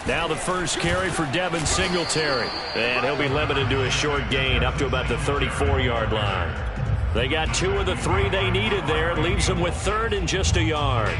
Now the first carry for Devin Singletary. And he'll be limited to a short gain up to about the 34-yard line. They got 2 of the 3 they needed there. It leaves them with 3rd and just a yard.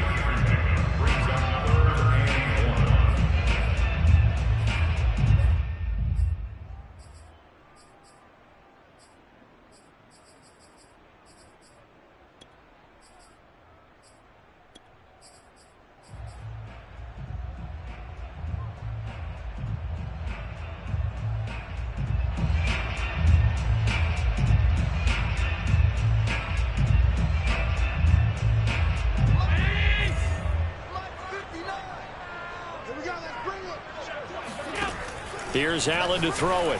Here's Allen to throw it.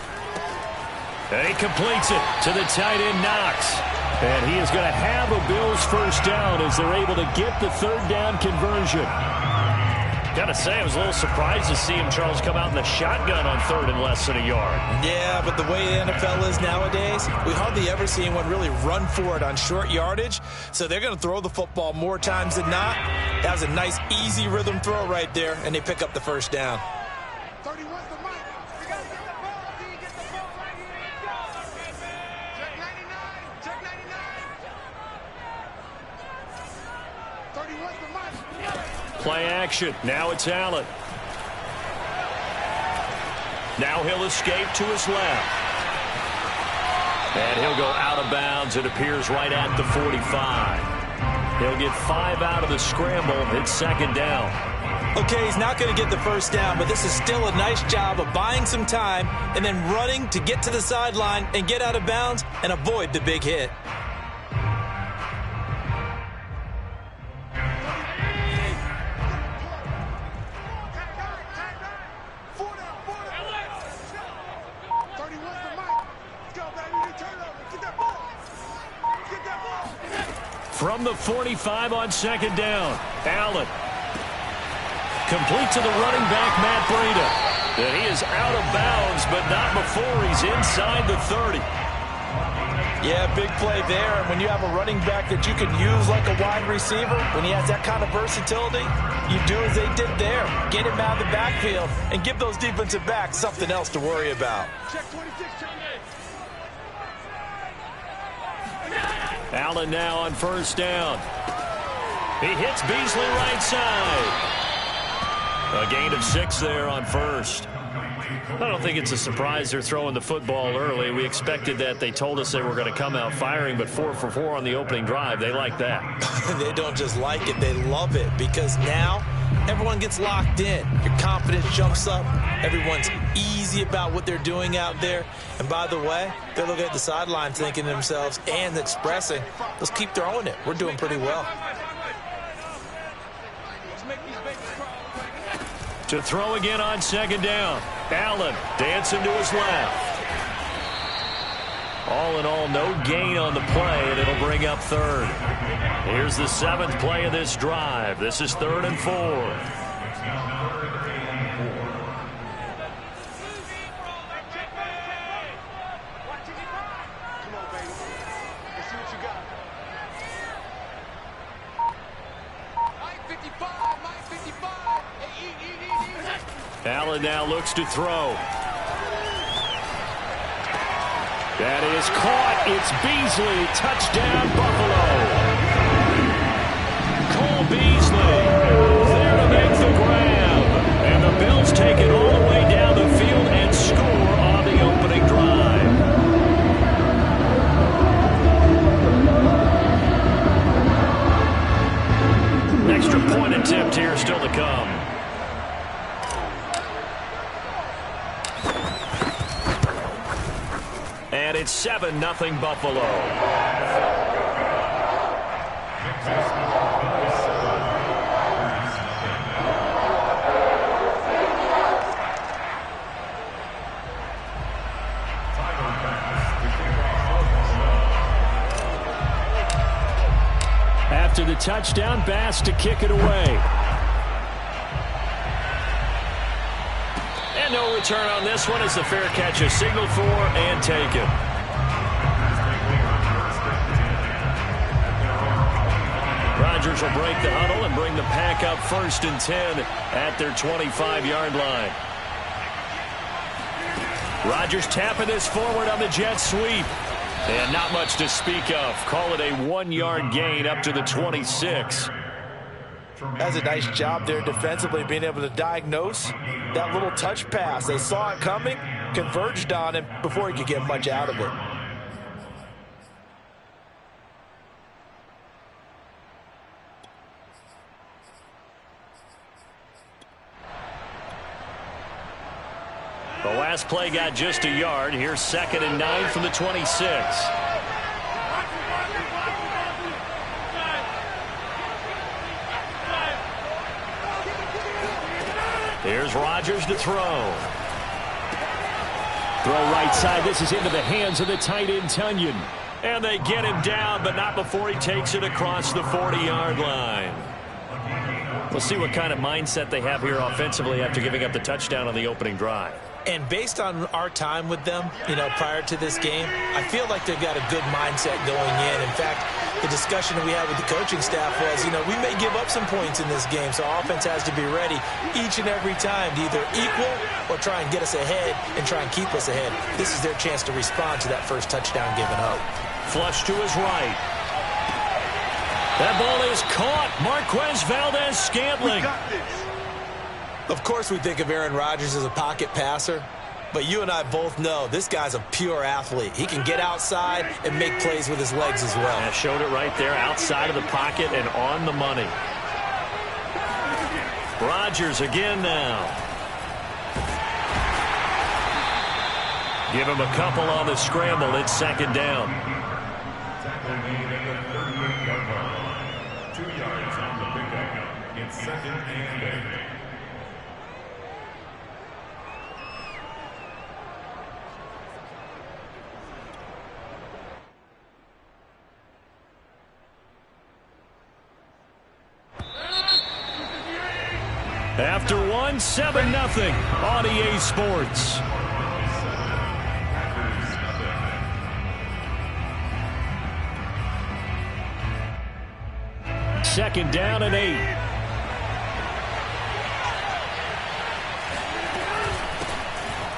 And he completes it to the tight end, Knox. And he is going to have a Bills first down as they're able to get the 3rd down conversion. Got to say, I was a little surprised to see him, Charles, come out in the shotgun on 3rd and less than a yard. Yeah, but the way the NFL is nowadays, we hardly ever see anyone really run for it on short yardage. So they're going to throw the football more times than not. That was a nice, easy rhythm throw right there, and they pick up the first down. 31's the mic. You got to get the ball. You get the ball right here. Check 99. Check 99. 31's the mic. Play action. Now it's Allen. Now he'll escape to his left. And he'll go out of bounds. It appears right at the 45. He'll get 5 out of the scramble. It's 2nd down. Okay, he's not going to get the first down, but this is still a nice job of buying some time and then running to get to the sideline and get out of bounds and avoid the big hit. From the 45 on 2nd down, Allen. Complete to the running back, Matt Breida. And he is out of bounds, but not before he's inside the 30. Yeah, big play there. And when you have a running back that you can use like a wide receiver, when he has that kind of versatility, you do as they did there. Get him out of the backfield and give those defensive backs something else to worry about. Check 26, check 8. Allen now on 1st down. He hits Beasley right side. A gain of 6 there on 1st. I don't think it's a surprise they're throwing the football early. We expected that. They told us they were going to come out firing, but 4 for 4 on the opening drive. They like that. They don't just like it, they love it, because now everyone gets locked in. Your confidence jumps up. Everyone's easy about what they're doing out there. And by the way, they're looking at the sideline thinking to themselves and expressing, let's keep throwing it. We're doing pretty well. To throw again on 2nd down. Allen dancing to his left. All in all, no gain on the play, and it'll bring up 3rd. Here's the 7th play of this drive. This is 3rd and 4. Allen now looks to throw. That is caught. It's Beasley. Touchdown, Buffalo. Cole Beasley there to make the grab. And the Bills take it all the way down the field and score on the opening drive. Extra point attempt here still to come. And it's 7-0 Buffalo. After the touchdown, Bass to kick it away. And no return on this one as the fair catch is signaled for and taken. Rodgers will break the huddle and bring the Pack up 1st and 10 at their 25-yard line. Rodgers tapping this forward on the jet sweep. And not much to speak of. Call it a 1-yard gain up to the 26. That's a nice job there defensively, being able to diagnose that little touch pass. They saw it coming, converged on him before he could get much out of it. The last play got just a yard. Here's 2nd and 9 from the 26. Here's Rodgers to throw. Throw right side. This is into the hands of the tight end, Tonyan. And they get him down, but not before he takes it across the 40-yard line. We'll see what kind of mindset they have here offensively after giving up the touchdown on the opening drive. And based on our time with them, prior to this game, I feel like they've got a good mindset going in. In fact, the discussion that we had with the coaching staff was, we may give up some points in this game, so our offense has to be ready each and every time to either equal or try and get us ahead and try and keep us ahead. This is their chance to respond to that first touchdown given up. Flush to his right. That ball is caught. Marquez Valdes-Scantling. Of course we think of Aaron Rodgers as a pocket passer, but you and I both know this guy's a pure athlete. He can get outside and make plays with his legs as well. I showed it right there, outside of the pocket and on the money. Rodgers again now. Give him a couple on the scramble. It's 2nd down. 2 yards on the pickup. It's 2nd and 8. After 7-0 on EA Sports. Second down and 8.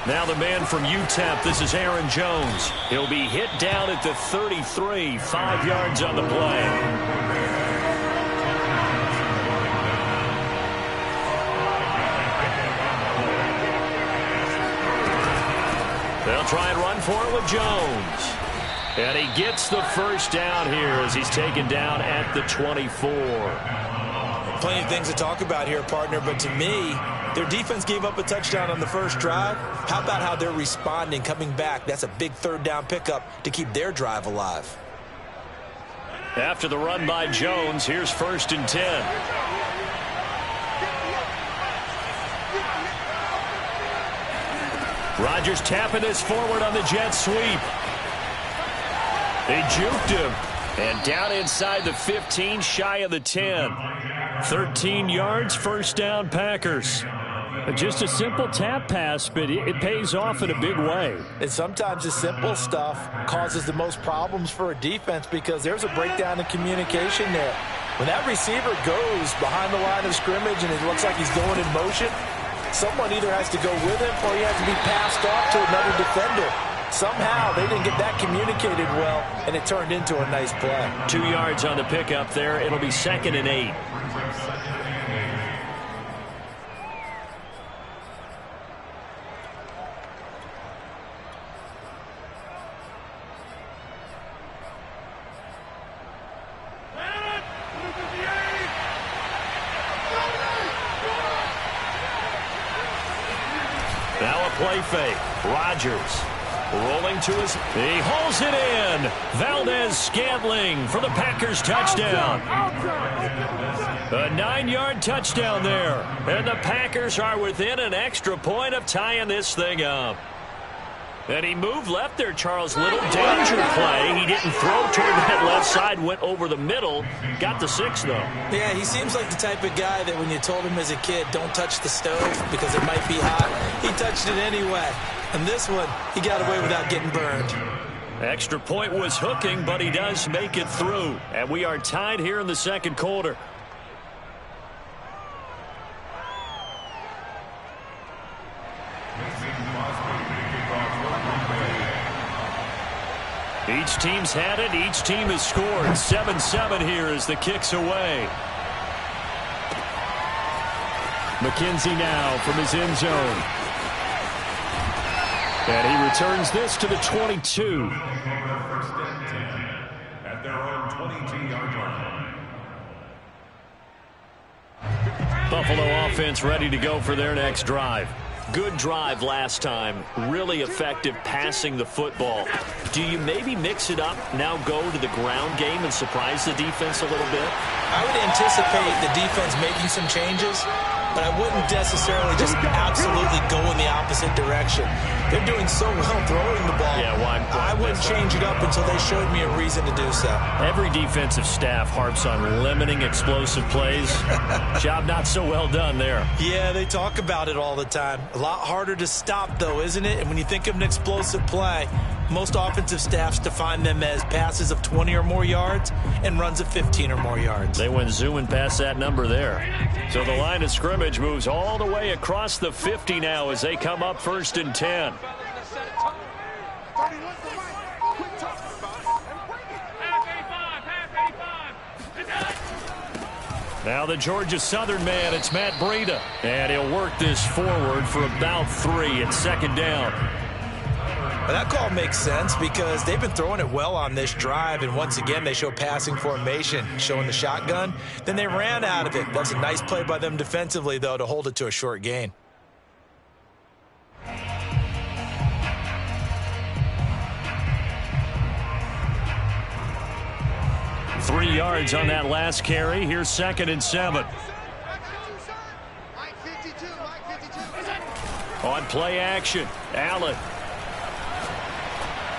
Now the man from UTEP, this is Aaron Jones. He'll be hit down at the 33, 5 yards on the play. They'll try and run for it with Jones. And he gets the first down here as he's taken down at the 24. Plenty of things to talk about here, partner, but to me, their defense gave up a touchdown on the first drive. How about how they're responding, coming back? That's a big 3rd down pickup to keep their drive alive. After the run by Jones, here's 1st and 10. Rodgers tapping this forward on the jet sweep. They juked him. And down inside the 15, shy of the 10. 13 yards, 1st down, Packers. Just a simple tap pass, but it pays off in a big way. And sometimes the simple stuff causes the most problems for a defense because there's a breakdown in communication there. When that receiver goes behind the line of scrimmage and it looks like he's going in motion, someone either has to go with him or he has to be passed off to another defender. Somehow they didn't get that communicated well, and it turned into a nice play. 2 yards on the pickup there. It'll be 2nd and 8. Now a play fake. Rodgers rolling to his... He hauls it in. Valdes-Scantling for the Packers touchdown. A 9-yard touchdown there. And the Packers are within an extra point of tying this thing up. And he moved left there, Charles Little. Danger play. He didn't throw toward that left side. Went over the middle. Got the 6, though. Yeah, he seems like the type of guy that when you told him as a kid, don't touch the stove because it might be hot, he touched it anyway. And this one, he got away without getting burned. Extra point was hooking, but he does make it through. And we are tied here in the second quarter. Each team's had it. Each team has scored. 7-7 here as the kick's away. McKenzie now from his end zone. And he returns this to the 22. At their own 22-yard line. Buffalo offense ready to go for their next drive. Good drive last time. Really effective passing the football. Do you maybe mix it up, now go to the ground game and surprise the defense a little bit? I would anticipate the defense making some changes, but I wouldn't necessarily just absolutely go in the opposite direction. They're doing so well throwing the ball. Yeah, why I wouldn't change it up until they showed me a reason to do so. Every defensive staff harps on limiting explosive plays. Job not so well done there. Yeah, they talk about it all the time. A lot harder to stop, though, isn't it? And when you think of an explosive play, most offensive staffs define them as passes of 20 or more yards and runs of 15 or more yards. They went zooming past that number there. So the line of scrimmage moves all the way across the 50 now as they come up 1st and 10. Now the Georgia Southern man, it's Matt Breida. And he'll work this forward for about 3 at 2nd down. Well, that call makes sense because they've been throwing it well on this drive, and once again they show passing formation, showing the shotgun. Then they ran out of it. That's a nice play by them defensively, though, to hold it to a short gain. Three yards on that last carry. Here's 2nd and 7. On play action, Allen.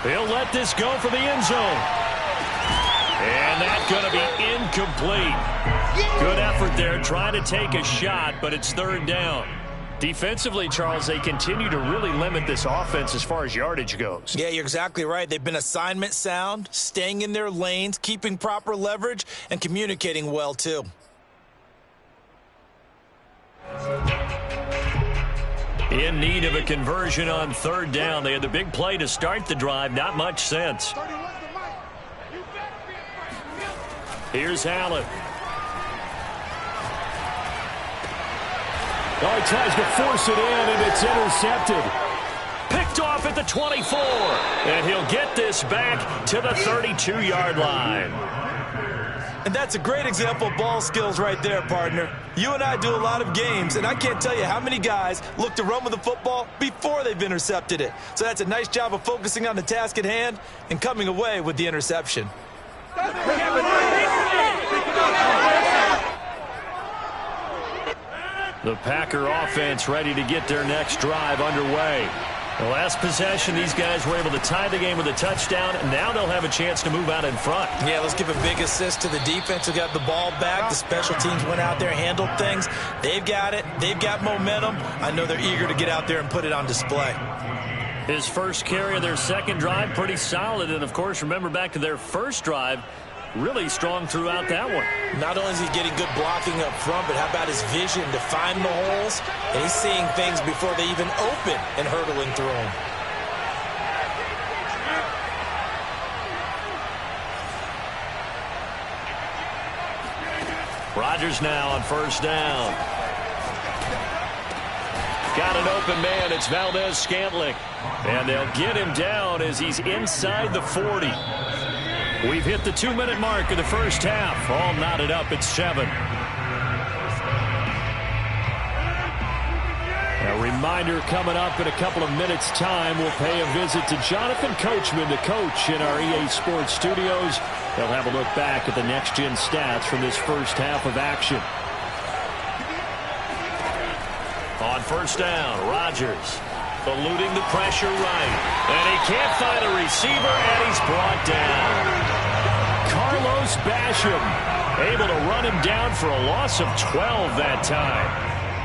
He'll let this go for the end zone. And that's going to be incomplete. Good effort there trying to take a shot, but it's 3rd down. Defensively, Charles, they continue to really limit this offense as far as yardage goes. Yeah, you're exactly right. They've been assignment sound, staying in their lanes, keeping proper leverage, and communicating well, too. In need of a conversion on 3rd down. They had the big play to start the drive. Not much sense. Here's Allen. Oh, he tries to force it in, and it's intercepted. Picked off at the 24. And he'll get this back to the 32-yard line. And that's a great example of ball skills right there, partner. You and I do a lot of games, and I can't tell you how many guys look to run with the football before they've intercepted it. So that's a nice job of focusing on the task at hand and coming away with the interception. The Packer offense ready to get their next drive underway. The last possession, these guys were able to tie the game with a touchdown, and now they'll have a chance to move out in front. Yeah, let's give a big assist to the defense who got the ball back. The special teams went out there, handled things. They've got it. They've got momentum. I know they're eager to get out there and put it on display. His first carry of their second drive, pretty solid. And, of course, remember back to their first drive, really strong throughout that one. Not only is he getting good blocking up front, but how about his vision to find the holes? And he's seeing things before they even open and hurdling through them. Rodgers now on 1st down. Got an open man. It's Valdez-Scantling. And they'll get him down as he's inside the 40. We've hit the 2-minute mark of the first half. All knotted up at 7. A reminder coming up in a couple of minutes' time. We'll pay a visit to Jonathan Coachman, the coach in our EA Sports studios. They'll have a look back at the next-gen stats from this first half of action. On 1st down, Rodgers eluding the pressure right. And he can't find a receiver, and he's brought down. Carlos Basham able to run him down for a loss of 12 that time.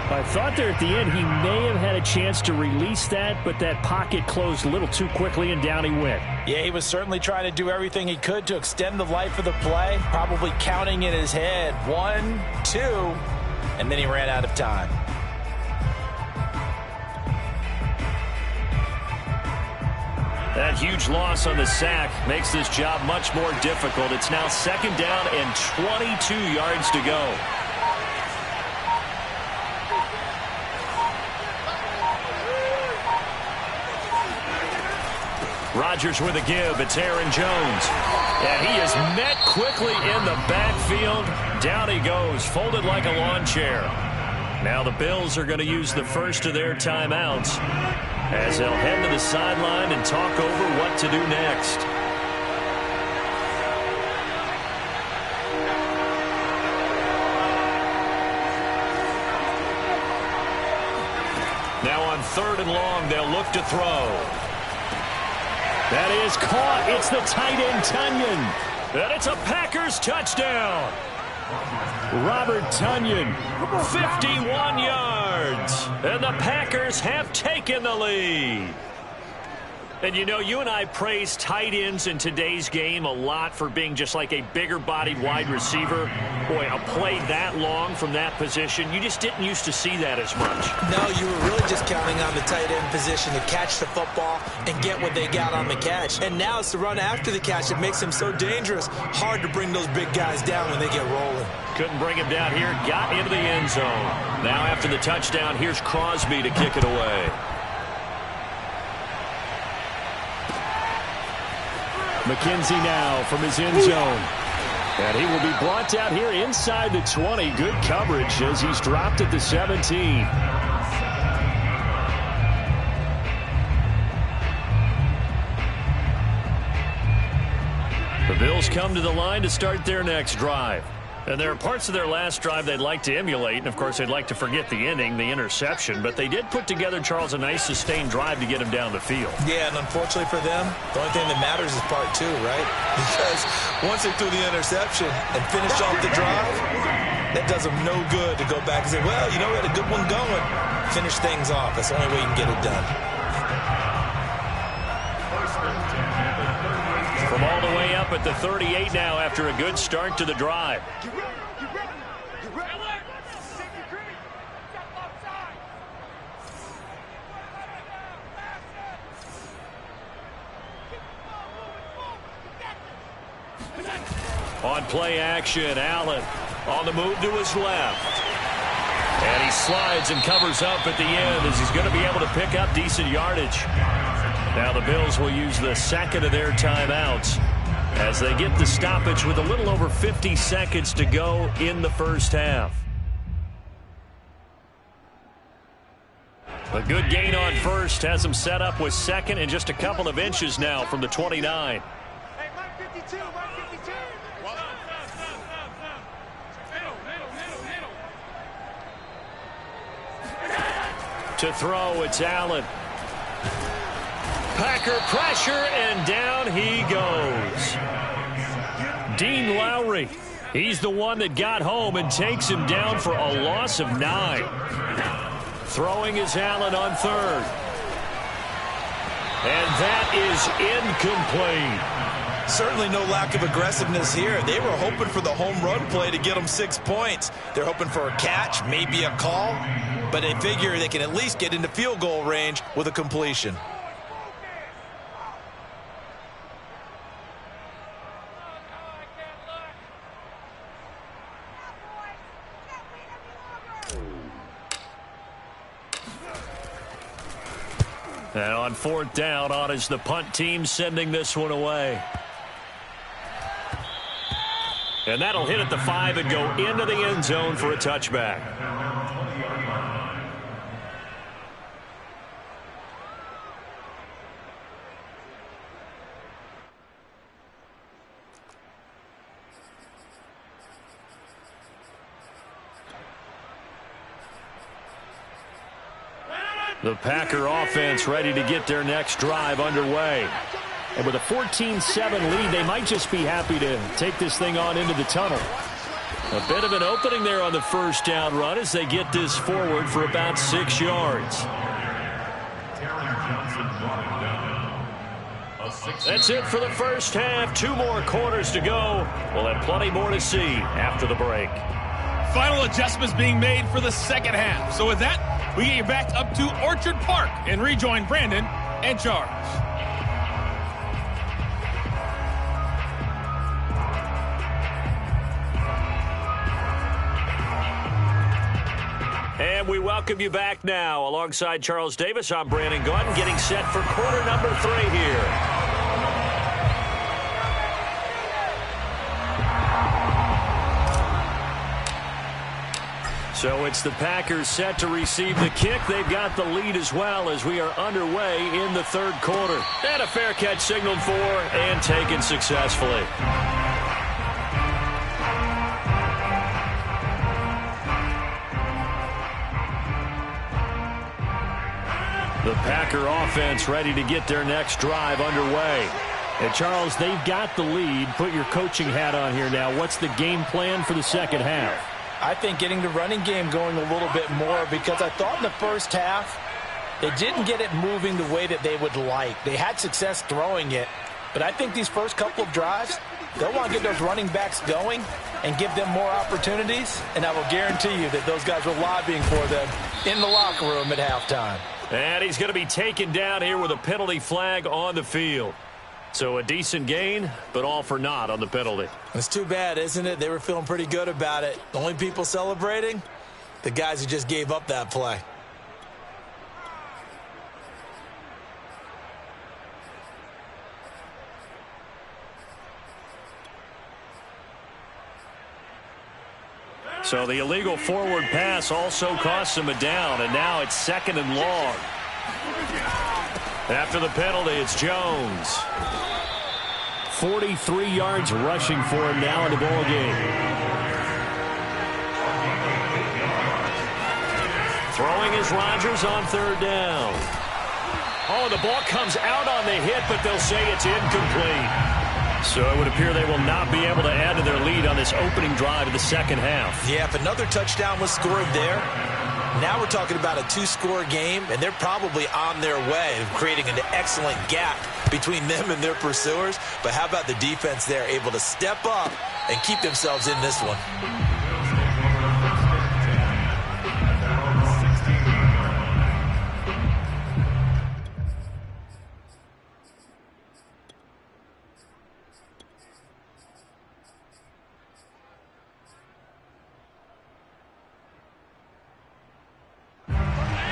I thought there at the end he may have had a chance to release that, but that pocket closed a little too quickly, and down he went. Yeah, he was certainly trying to do everything he could to extend the life of the play, probably counting in his head 1, 2, and then he ran out of time. That huge loss on the sack makes this job much more difficult. It's now 2nd down and 22 yards to go. Rodgers with a give. It's Aaron Jones. And he is met quickly in the backfield. Down he goes, folded like a lawn chair. Now the Bills are going to use the first of their timeouts as they'll head to the sideline and talk over what to do next. Now on 3rd and long, they'll look to throw. That is caught. It's the tight end, Tonyan. And it's a Packers touchdown. Robert Tonyan, 51 yards. And the Packers have taken the lead. And, you know, you and I praise tight ends in today's game a lot for being just like a bigger-bodied wide receiver. Boy, a play that long from that position, you just didn't used to see that as much. No, you were really just counting on the tight end position to catch the football and get what they got on the catch. And now it's the run after the catch that makes him so dangerous. Hard to bring those big guys down when they get rolling. Couldn't bring him down here. Got into the end zone. Now after the touchdown, here's Crosby to kick it away. McKenzie now from his end zone. And he will be brought down here inside the 20. Good coverage as he's dropped at the 17. The Bills come to the line to start their next drive. And there are parts of their last drive they'd like to emulate, and of course they'd like to forget the inning, the interception, but they did put together, Charles, a nice sustained drive to get him down the field. Yeah, and unfortunately for them, the only thing that matters is part 2, right? Because once they threw the interception and finished off the drive, that does them no good to go back and say, well, you know, we had a good one going. Finish things off. That's the only way you can get it done. From all the way up at the 38 now after a good start to the drive. On play action, Allen on the move to his left. And he slides and covers up at the end as he's going to be able to pick up decent yardage. Now the Bills will use the second of their timeouts as they get the stoppage with a little over 50 seconds to go in the first half. A good gain on first has them set up with second and just a couple of inches now from the 29. Hey, Mike 52, Mike 52. To throw, it's Allen. Packer pressure, and down he goes. Dean Lowry, he's the one that got home and takes him down for a loss of 9. Throwing is Allen on 3rd. And that is incomplete. Certainly no lack of aggressiveness here. They were hoping for the home run play to get them 6 points. They're hoping for a catch, maybe a call, but they figure they can at least get into field goal range with a completion. And on 4th down, on is the punt team sending this one away. And that'll hit at the 5 and go into the end zone for a touchback. The Packer offense ready to get their next drive underway. And with a 14-7 lead, they might just be happy to take this thing on into the tunnel. A bit of an opening there on the first down run as they get this forward for about 6 yards. That's it for the first half. 2 more quarters to go. We'll have plenty more to see after the break. Final adjustments being made for the second half. So with that, we get you back up to Orchard Park and rejoin Brandon and Charles. And we welcome you back now. Alongside Charles Davis, I'm Brandon Gaudin, getting set for quarter number 3 here. So it's the Packers set to receive the kick. They've got the lead as well as we are underway in the third quarter. And a fair catch signaled for and taken successfully. The Packer offense ready to get their next drive underway. And Charles, they've got the lead. Put your coaching hat on here now. What's the game plan for the second half? I think getting the running game going a little bit more, because I thought in the first half they didn't get it moving the way that they would like. They had success throwing it, but I think these first couple of drives, they'll want to get those running backs going and give them more opportunities, and I will guarantee you that those guys were lobbying for them in the locker room at halftime. And he's going to be taken down here with a penalty flag on the field. So a decent gain, but all for naught on the penalty. It's too bad, isn't it? They were feeling pretty good about it. The only people celebrating, the guys who just gave up that play. So the illegal forward pass also costs him a down, and now it's 2nd and long. After the penalty, it's Jones. 43 yards rushing for him now in the ball game. Throwing is Rodgers on 3rd down. Oh, the ball comes out on the hit, but they'll say it's incomplete. So it would appear they will not be able to add to their lead on this opening drive of the second half. Yeah, if another touchdown was scored there, now we're talking about a 2-score game, and they're probably on their way of creating an excellent gap between them and their pursuers. But how about the defense there, able to step up and keep themselves in this one?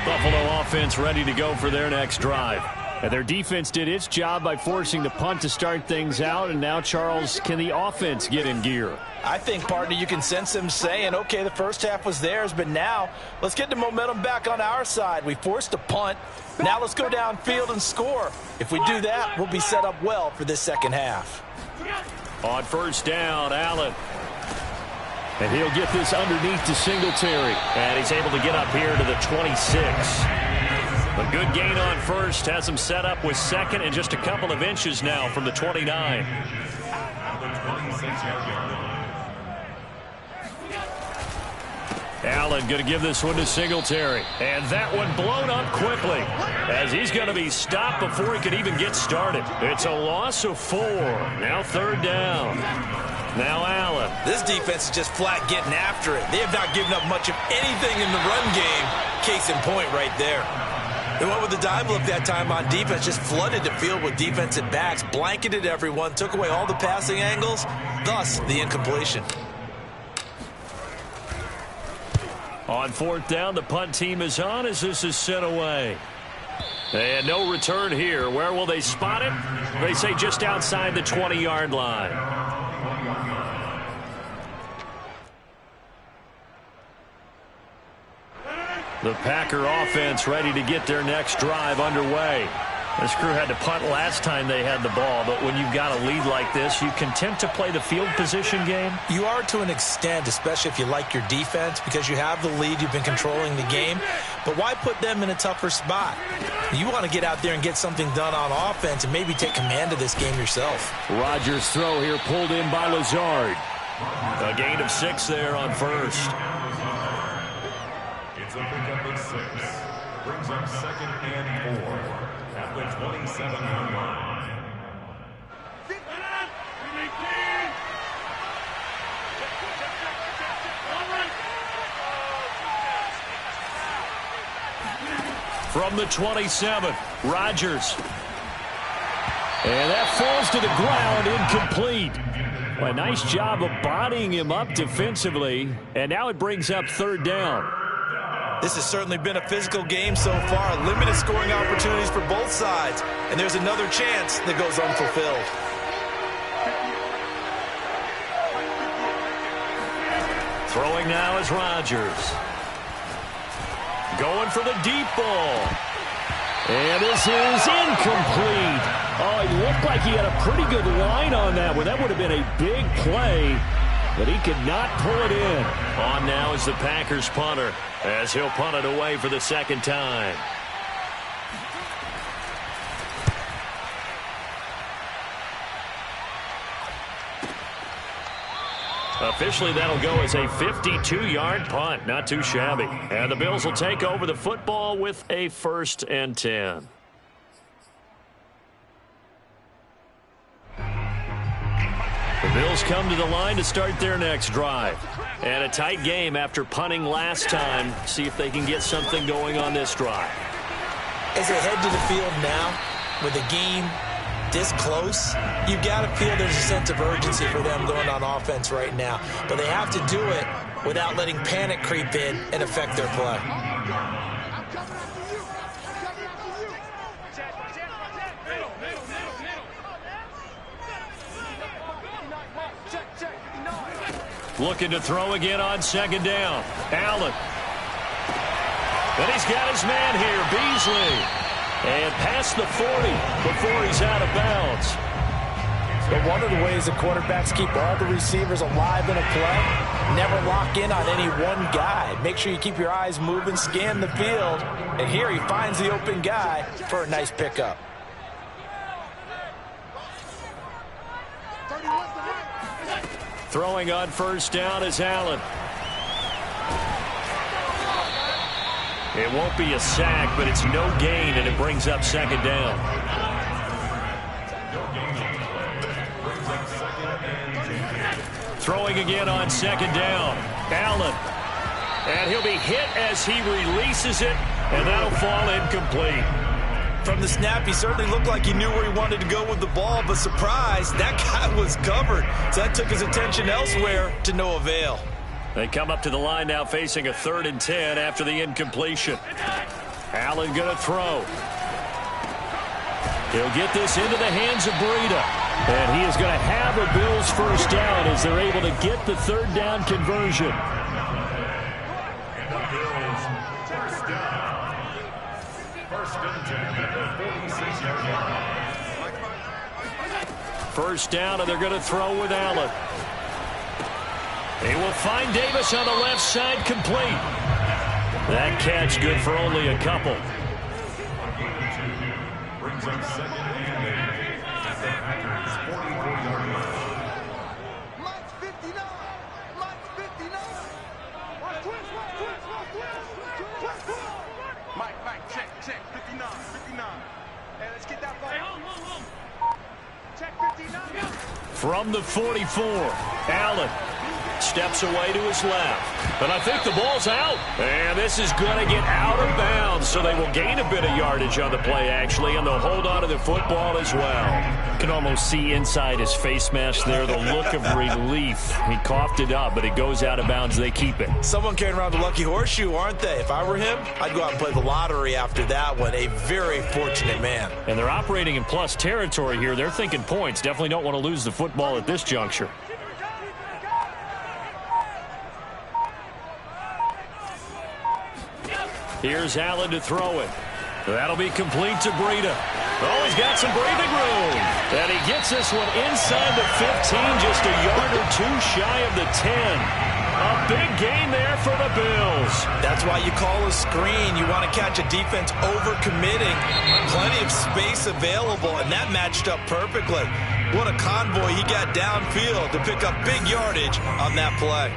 Buffalo offense ready to go for their next drive. And their defense did its job by forcing the punt to start things out. And now, Charles, can the offense get in gear? I think, partner, you can sense them saying, okay, the first half was theirs, but now let's get the momentum back on our side. We forced a punt. Now let's go downfield and score. If we do that, we'll be set up well for this second half. On 1st down, Allen. And he'll get this underneath to Singletary. And he's able to get up here to the 26. A good gain on 1st. Has him set up with 2nd and just a couple of inches now from the 29. Allen going to give this one to Singletary. And that one blown up quickly as he's going to be stopped before he can even get started. It's a loss of 4. Now 3rd down. Now Allen. This defense is just flat getting after it. They have not given up much of anything in the run game. Case in point right there. They went with the dive look that time on defense, just flooded the field with defensive backs, blanketed everyone, took away all the passing angles, thus the incompletion. On 4th down, the punt team is on as this is sent away. And no return here. Where will they spot it? They say just outside the 20-yard line. The Packer offense ready to get their next drive underway. This crew had to punt last time they had the ball, but when you've got a lead like this, you content to play the field position game? You are to an extent, especially if you like your defense, because you have the lead, you've been controlling the game. But why put them in a tougher spot? You want to get out there and get something done on offense and maybe take command of this game yourself. Rodgers' throw here pulled in by Lazard. A gain of 6 there on first. It's a pickup of 6. Brings up 2nd and 4 at the 27-yard line. From the 27, Rodgers. And that falls to the ground, incomplete. Well, a nice job of bodying him up defensively, and now it brings up 3rd down. This has certainly been a physical game so far. Limited scoring opportunities for both sides, and there's another chance that goes unfulfilled. Throwing now is Rodgers. Going for the deep ball. And this is incomplete. Oh, he looked like he had a pretty good line on that one. That would have been a big play, but he could not pull it in. On now is the Packers punter as he'll punt it away for the 2nd time. Officially, that'll go as a 52-yard punt. Not too shabby. And the Bills will take over the football with a 1st and 10. The Bills come to the line to start their next drive. And a tight game after punting last time. See if they can get something going on this drive. As they head to the field now, with the game this close, you've got to feel there's a sense of urgency for them going on offense right now. But they have to do it without letting panic creep in and affect their play. I'm coming after you. I'm coming after you. Check. Looking to throw again on 2nd down. Allen. And he's got his man here, Beasley. And past the 40 before he's out of bounds. But one of the ways the quarterbacks keep all the receivers alive in a play, never lock in on any one guy. Make sure you keep your eyes moving, scan the field. And here he finds the open guy for a nice pickup. Throwing on 1st down is Allen. It won't be a sack, but it's no gain, and it brings up 2nd down. Throwing again on 2nd down. Allen. And he'll be hit as he releases it, and that'll fall incomplete. From the snap, he certainly looked like he knew where he wanted to go with the ball, but surprise, that guy was covered. So that took his attention elsewhere to no avail. They come up to the line now facing a 3rd and 10 after the incompletion. Allen going to throw. He'll get this into the hands of Breida. And he is going to have a Bills 1st down as they're able to get the 3rd down conversion. And the Bills 1st down. 1st and 10 at the 46-yard line. 1st down, and they're going to throw with Allen. They will find Davis on the left side, complete. That catch good for only a couple. Brings up 2nd and 8 at the Packers 44-yard line. Mike's 59. Mike's 59. Mike, check, 59. Hey, let's get that ball. Check 59. From the 44, Allen steps away to his left. But I think the ball's out. And this is going to get out of bounds, so they will gain a bit of yardage on the play, actually, and they'll hold on to the football as well. You can almost see inside his face mask there the look of relief. He coughed it up, but it goes out of bounds. They keep it. Someone carrying around the lucky horseshoe, aren't they? If I were him, I'd go out and play the lottery after that one. A very fortunate man. And they're operating in plus territory here. They're thinking points. Definitely don't want to lose the football at this juncture. Here's Allen to throw it. That'll be complete to Breida. Oh, he's got some breathing room. And he gets this one inside the 15, just a yard or two shy of the 10. A big gain there for the Bills. That's why you call a screen. You want to catch a defense over-committing. Plenty of space available, and that matched up perfectly. What a convoy he got downfield to pick up big yardage on that play.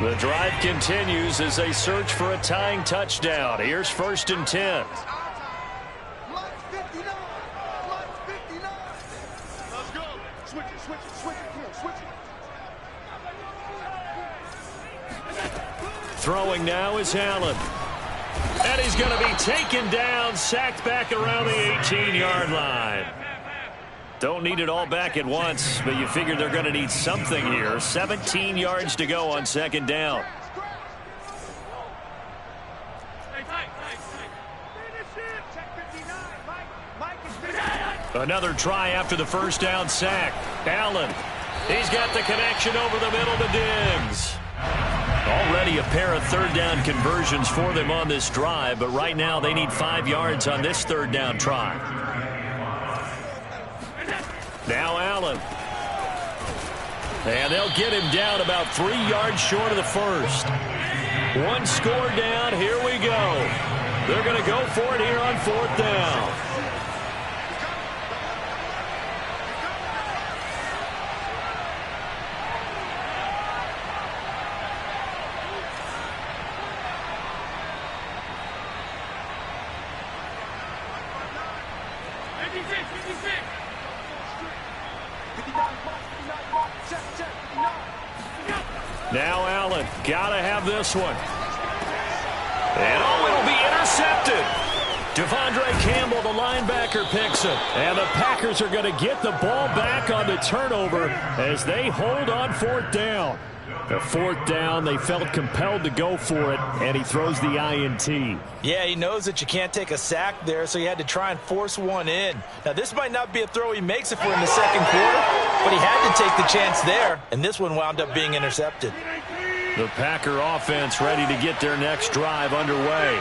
The drive continues as they search for a tying touchdown. Here's 1st and 10. Block 59. Block 59. Let's go. Switch it, switch it, switch it. Come on, switch it. Throwing now is Allen. And he's going to be taken down, sacked back around the 18-yard line. Don't need it all back at once, but you figure they're going to need something here. 17 yards to go on 2nd down. Another try after the 1st down sack. Allen, he's got the connection over the middle to Diggs. Already a pair of 3rd down conversions for them on this drive, but right now they need 5 yards on this 3rd down try. Now Allen. And they'll get him down about 3 yards short of the 1st. 1 score down. Here we go. They're going to go for it here on 4th down. Now Allen, gotta have this one. And it'll be intercepted. Devondre Campbell, the linebacker, picks it. And the Packers are going to get the ball back on the turnover as they hold on 4th down. The 4th down, they felt compelled to go for it, and he throws the INT. Yeah, he knows that you can't take a sack there, so he had to try and force one in. Now, this might not be a throw he makes if we're in the 2nd quarter, but he had to take the chance there, and this one wound up being intercepted. The Packer offense ready to get their next drive underway.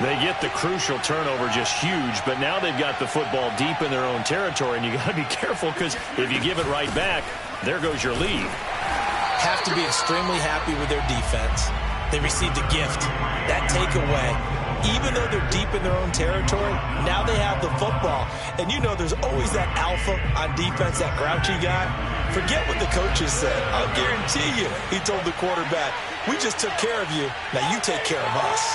They get the crucial turnover, just huge, but now they've got the football deep in their own territory, and you got to be careful because if you give it right back, there goes your lead. Have to be extremely happy with their defense. They received a gift, that takeaway. Even though they're deep in their own territory, now they have the football. And you know there's always that alpha on defense, that grouchy guy. Forget what the coaches said. I'll guarantee you, he told the quarterback, we just took care of you, now you take care of us.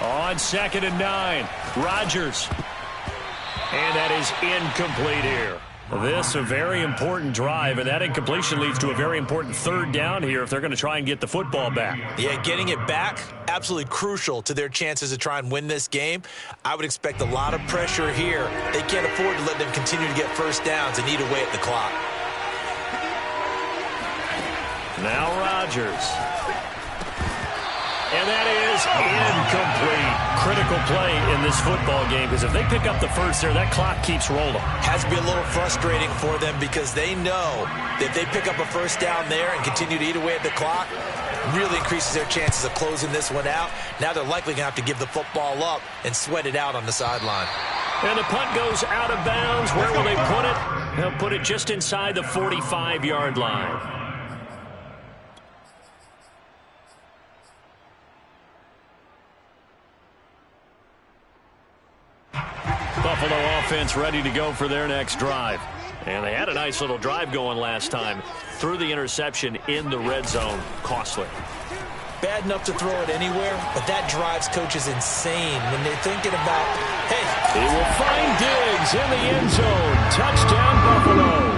On 2nd and 9, Rodgers. And that is incomplete here. This a very important drive, and that incompletion leads to a very important 3rd down here if they're going to try and get the football back. Yeah, getting it back, absolutely crucial to their chances to try and win this game. I would expect a lot of pressure here. They can't afford to let them continue to get 1st downs and eat away at the clock. Now Rodgers. And that is incomplete. Critical play in this football game because if they pick up the 1st there, that clock keeps rolling. Has to be a little frustrating for them because they know that if they pick up a 1st down there and continue to eat away at the clock, really increases their chances of closing this one out. Now they're likely going to have to give the football up and sweat it out on the sideline. And the punt goes out of bounds. Where will they put it? They'll put it just inside the 45-yard line. Buffalo offense ready to go for their next drive. And they had a nice little drive going last time. Threw the interception in the red zone. Costly. Bad enough to throw it anywhere, but that drives coaches insane when they're thinking about, hey. He will find Diggs in the end zone. Touchdown, Buffalo.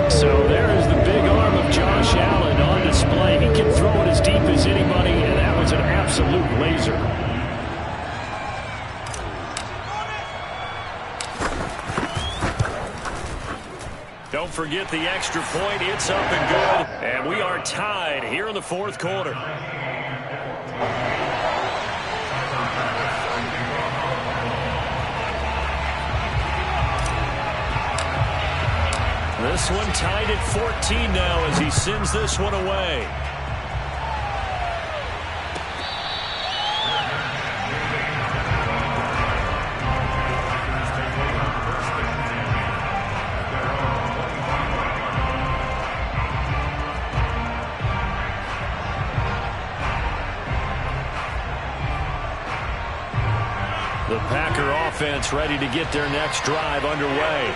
So there is the big arm of Josh Allen on display. He can throw it as deep as anybody, and that was an absolute laser. Don't forget the extra point. It's up and good. And we are tied here in the 4th quarter. This one tied at 14 now as he sends this one away. defense ready to get their next drive underway.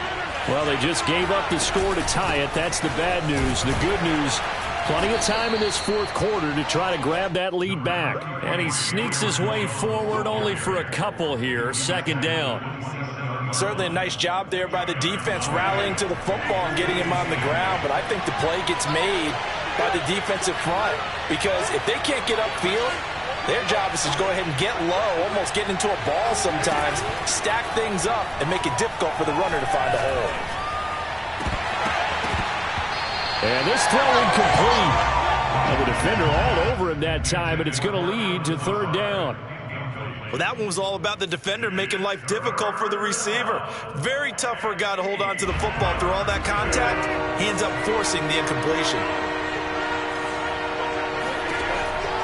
Well, they just gave up the score to tie it. That's the bad news. The good news, plenty of time in this fourth quarter to try to grab that lead back. And he sneaks his way forward only for a couple here. Second down. Certainly a nice job there by the defense rallying to the football and getting him on the ground. But I think the play gets made by the defensive front, because if they can't get upfield, their job is to go ahead and get low, almost get into a ball sometimes, stack things up, and make it difficult for the runner to find a hole. And this throw incomplete. And the defender all over him that time, but it's going to lead to third down. Well, that one was all about the defender making life difficult for the receiver. Very tough for a guy to hold on to the football through all that contact. He ends up forcing the incompletion.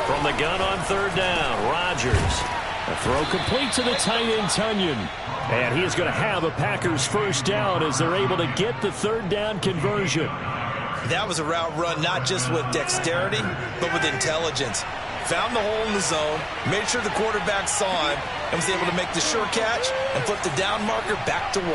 From the gun on third down, Rodgers. A throw complete to the tight end, Tunyon. And he is going to have a Packers first down as they're able to get the third down conversion. That was a route run not just with dexterity, but with intelligence. Found the hole in the zone, made sure the quarterback saw him, and was able to make the sure catch and flip the down marker back to 1.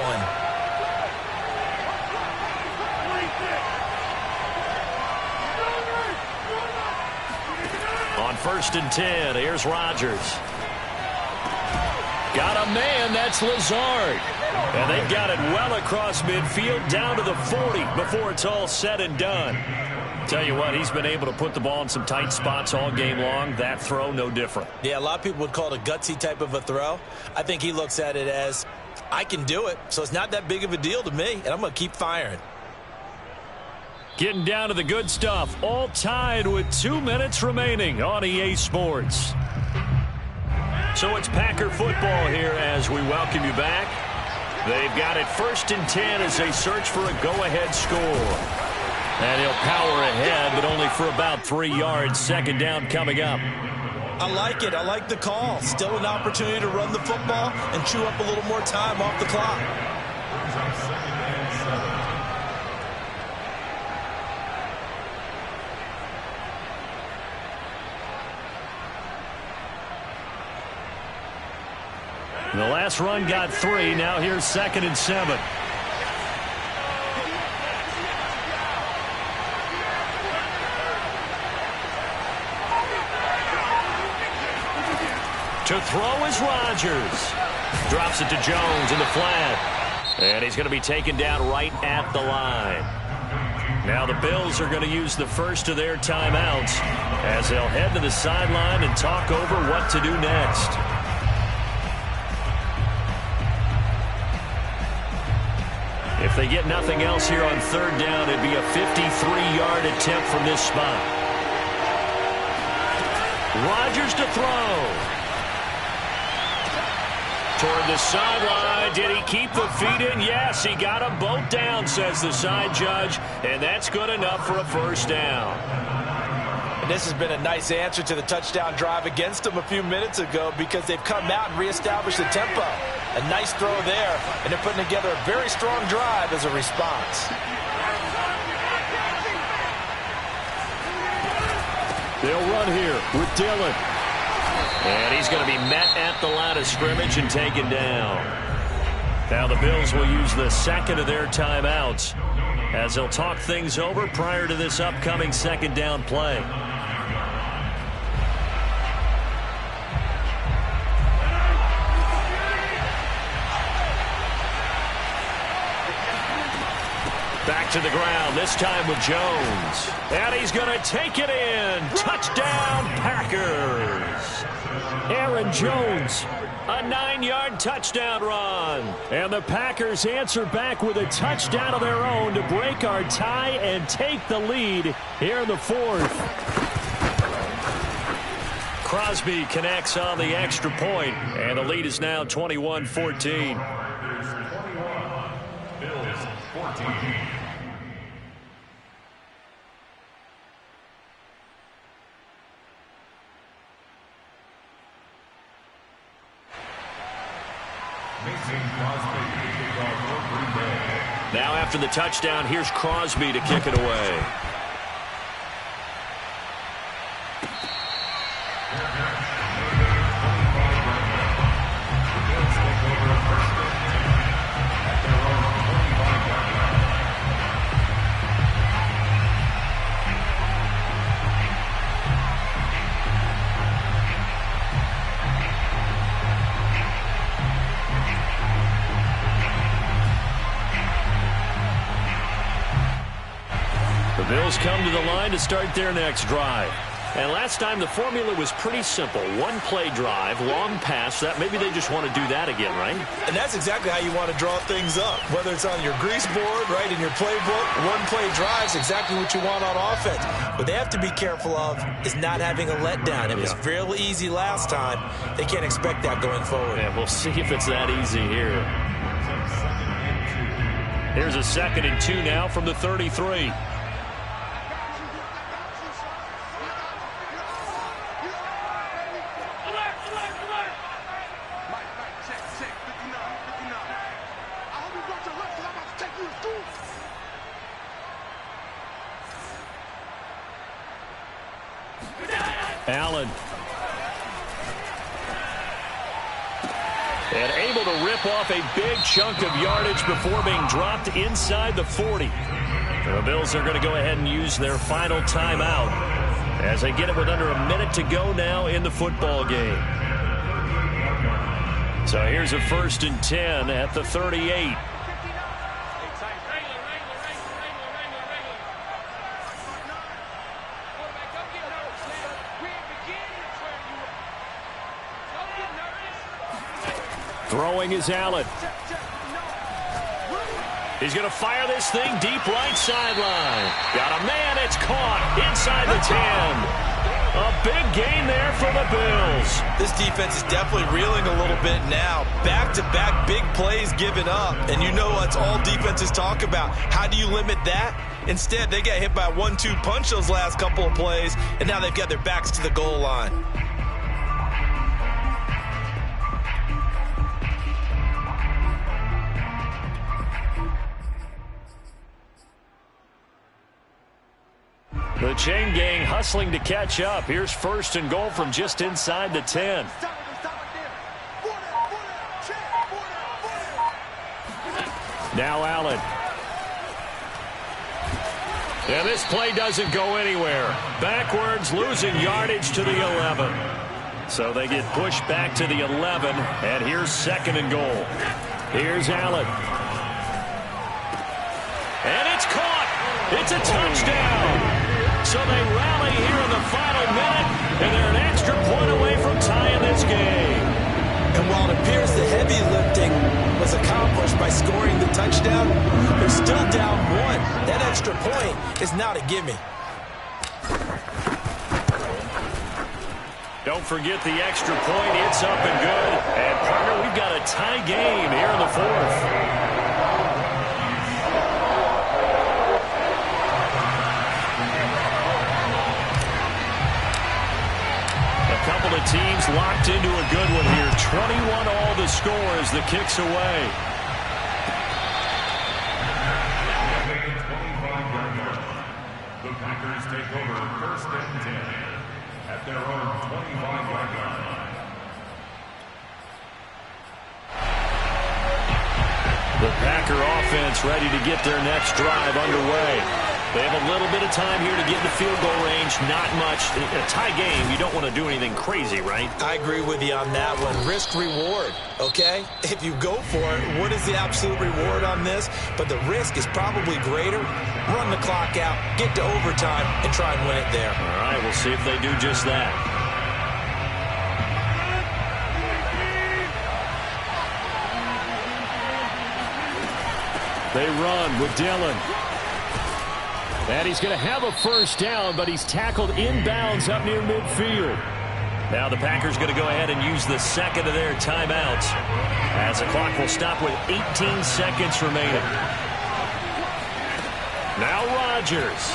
On 1st and 10, here's Rodgers. Got a man, that's Lazard. And they've got it well across midfield, down to the 40 before it's all said and done. Tell you what, he's been able to put the ball in some tight spots all game long. That throw, no different. Yeah, a lot of people would call it a gutsy type of a throw. I think he looks at it as, I can do it, so it's not that big of a deal to me, and I'm going to keep firing. Getting down to the good stuff, all tied with 2 minutes remaining on EA Sports. So it's Packer football here as we welcome you back. They've got it 1st and 10 as they search for a go-ahead score. And he'll power ahead, but only for about 3 yards. Second down coming up. I like it. I like the call. Still an opportunity to run the football and chew up a little more time off the clock. The last run got 3. Now here's 2nd and 7. To throw is Rodgers. Drops it to Jones in the flat. And he's going to be taken down right at the line. Now the Bills are going to use the first of their timeouts as they'll head to the sideline and talk over what to do next. If they get nothing else here on third down, it'd be a 53-yard attempt from this spot. Rodgers to throw. Toward the sideline. Did he keep the feet in? Yes, he got them both down, says the side judge. And that's good enough for a first down. And this has been a nice answer to the touchdown drive against them a few minutes ago, because they've come out and reestablished the tempo. A nice throw there, and they're putting together a very strong drive as a response. They'll run here with Dillon. And he's going to be met at the line of scrimmage and taken down. Now the Bills will use the second of their timeouts as they'll talk things over prior to this upcoming second down play. Back to the ground, this time with Jones. And he's going to take it in. Touchdown, Packers. Aaron Jones, a 9-yard touchdown run. And the Packers answer back with a touchdown of their own to break our tie and take the lead here in the fourth. Crosby connects on the extra point, and the lead is now 21-14. Bills 14. Now after the touchdown, here's Crosby to kick it away. Bills come to the line to start their next drive. And last time the formula was pretty simple. One-play drive, long pass. That maybe they just want to do that again, right? And that's exactly how you want to draw things up. Whether it's on your grease board, right, in your playbook, one-play drive is exactly what you want on offense. What they have to be careful of is not having a letdown. It was fairly easy last time. They can't expect that going forward. Yeah, we'll see if it's that easy here. Here's a 2nd and 2 now from the 33. Allen. And able to rip off a big chunk of yardage before being dropped inside the 40. The Bills are going to go ahead and use their final timeout as they get it with under a minute to go now in the football game. So here's a 1st and 10 at the 38. Throwing is Allen. He's going to fire this thing deep right sideline. Got a man. It's caught inside the 10. A big gain there for the Bills. This defense is definitely reeling a little bit now. Back-to-back big plays given up. And you know that's all defenses talk about. How do you limit that? Instead, they got hit by a 1-2 punch those last couple of plays, and now they've got their backs to the goal line. The chain gang hustling to catch up. Here's 1st and goal from just inside the 10. Now Allen. And this play doesn't go anywhere. Backwards, losing yardage to the 11. So they get pushed back to the 11, and here's 2nd and goal. Here's Allen. And it's caught. It's a touchdown. So they rally here in the final minute, and they're an extra point away from tying this game. And while it appears the heavy lifting was accomplished by scoring the touchdown, they're still down 1. That extra point is not a gimme. Don't forget the extra point. It's up and good. And, partner, we've got a tie game here in the 4th. Couple of teams locked into a good one here. 21 all the score as the kick's away. The Packers take over 1st and 10 at their own 25-yard line. The Packer offense ready to get their next drive underway. They have a little bit of time here to get in the field goal range. Not much. In a tie game, you don't want to do anything crazy, right? I agree with you on that one. Risk-reward, okay? If you go for it, what is the absolute reward on this? But the risk is probably greater. Run the clock out, get to overtime, and try and win it there. All right, we'll see if they do just that. They run with Dillon. And he's going to have a 1st down, but he's tackled inbounds up near midfield. Now the Packers going to go ahead and use the 2nd of their timeouts as the clock will stop with 18 seconds remaining. Now Rodgers.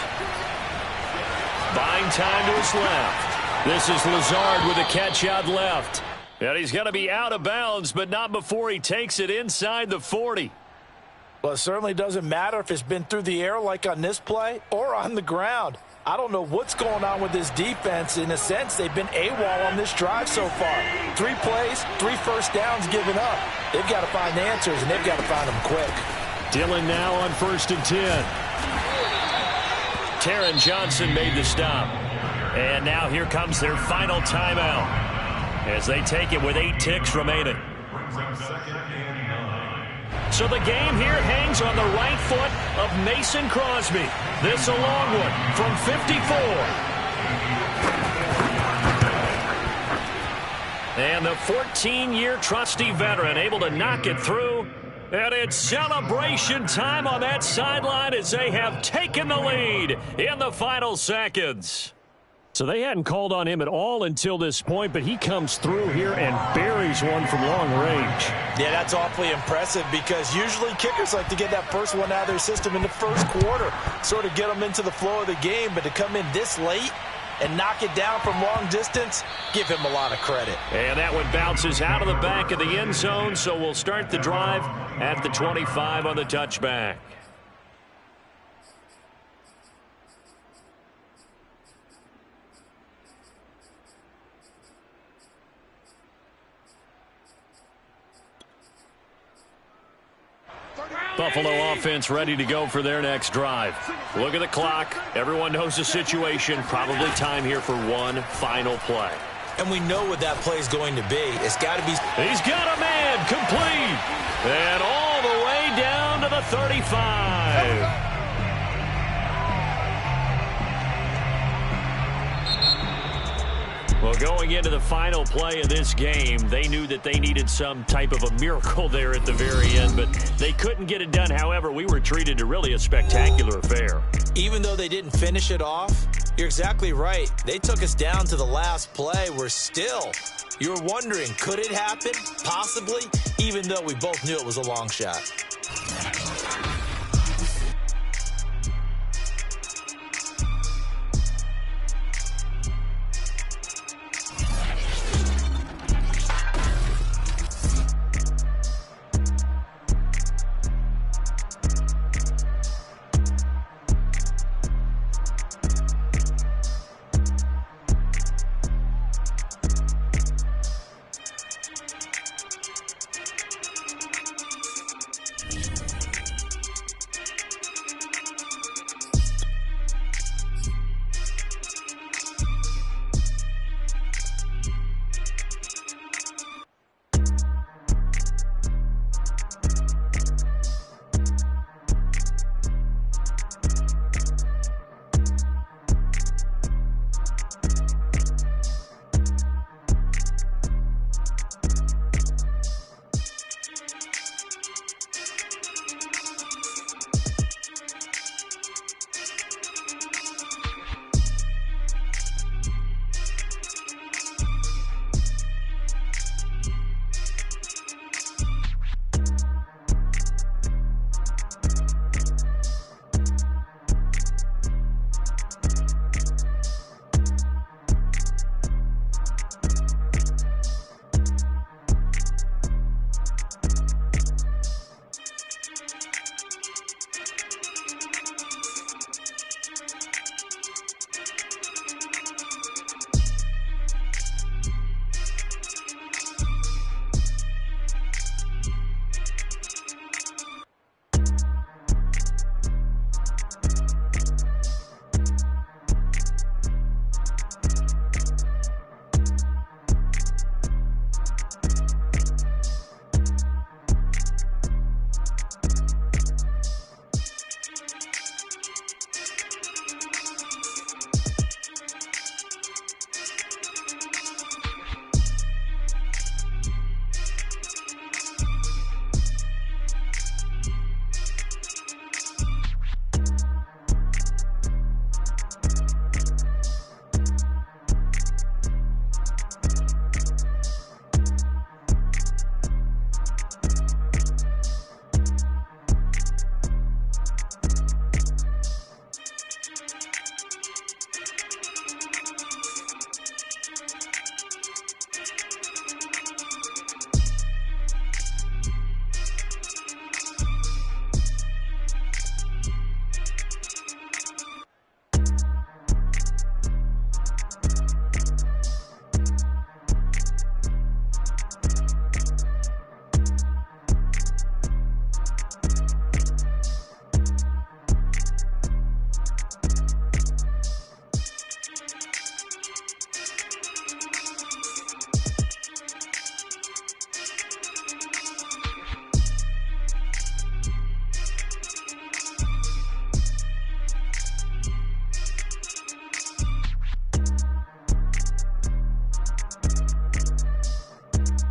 Buying time to his left. This is Lazard with a catch out left. And he's going to be out of bounds, but not before he takes it inside the 40. Well, it certainly doesn't matter if it's been through the air like on this play or on the ground. I don't know what's going on with this defense. In a sense, they've been AWOL on this drive so far. 3 plays, 3 1st downs given up. They've got to find answers, and they've got to find them quick. Dillon now on 1st and 10. Taron Johnson made the stop. And now here comes their final timeout as they take it with 8 ticks remaining. Brings up 2nd and 9. So the game here hangs on the right foot of Mason Crosby. This a long one from 54. And the 14-year trusty veteran able to knock it through. And it's celebration time on that sideline as they have taken the lead in the final seconds. So they hadn't called on him at all until this point, but he comes through here and buries one from long range. Yeah, that's awfully impressive because usually kickers like to get that first one out of their system in the first quarter, sort of get them into the flow of the game, but to come in this late and knock it down from long distance, give him a lot of credit. And that one bounces out of the back of the end zone, so we'll start the drive at the 25 on the touchback. Buffalo offense ready to go for their next drive. Look at the clock. Everyone knows the situation. Probably time here for one final play. And we know what that play is going to be. It's got to be. He's got a man complete. And all the way down to the 35. Well, going into the final play of this game, they knew that they needed some type of a miracle there at the very end, but they couldn't get it done. However, we were treated to really a spectacular affair. Even though they didn't finish it off, you're exactly right. They took us down to the last play. We're still, you're wondering, could it happen? Possibly, even though we both knew it was a long shot.